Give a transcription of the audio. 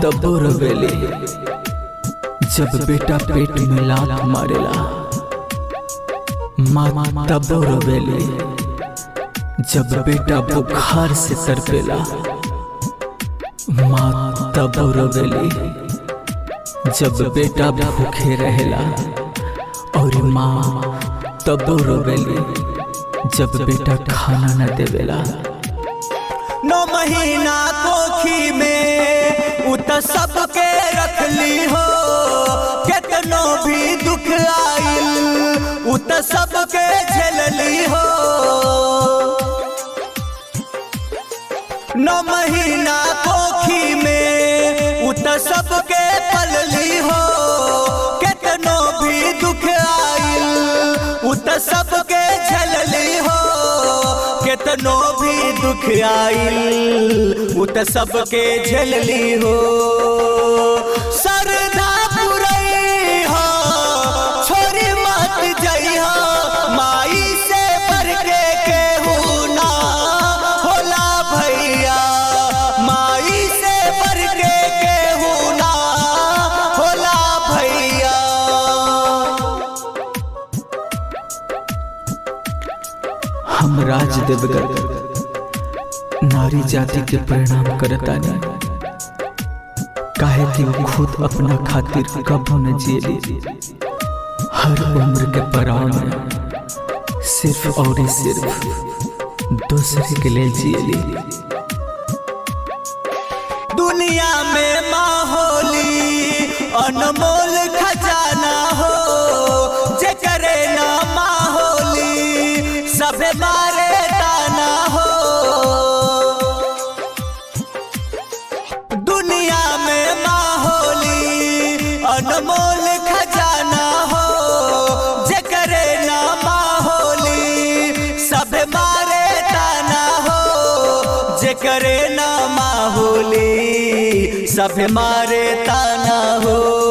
तब रोवेली जब बेटा पेट में लात मारेला। माँ तब रोवेली जब बेटा बुखार से तड़पेला। माँ तब रोवेली जब बेटा भूखे रहेला। और माँ तब रोवेली जब बेटा खाना न देवेला। 9 महीना कोखी में उत सबके रखली हो। कितनो भी दुख आइल उत सबके झेलली हो। 9 महीना कोखी में उत सबके पलली हो। कितनो भी दुख आइल उत सबके झेलली हो। कितनो भी दुख आइल उत सबके झेलली हो। सरदा पुरई हो छोरी मत जई हो। माई से बढ़ के केहू ना होला भैया। माई से बढ़ के केहू ना होला भैया। हम राज देवगढ़ नारी जाति के परिणाम करतानी। काहे कि वो खुद अपना खातिर कबो न जियली। हर उम्र के पड़ाव में सिर्फ और सिर्फ दूसरे के लिए जियली। दुनिया में माँ होली अनमोल खजाना हो। जे करे ना माँ होली सबे मारे दाना हो। दुनिया में माँ होली अनमोल खजाना हो। जे करे ना माँ होली सबे मारे दाना हो। जे करे ना माँ होली सबे मारे ताना हो।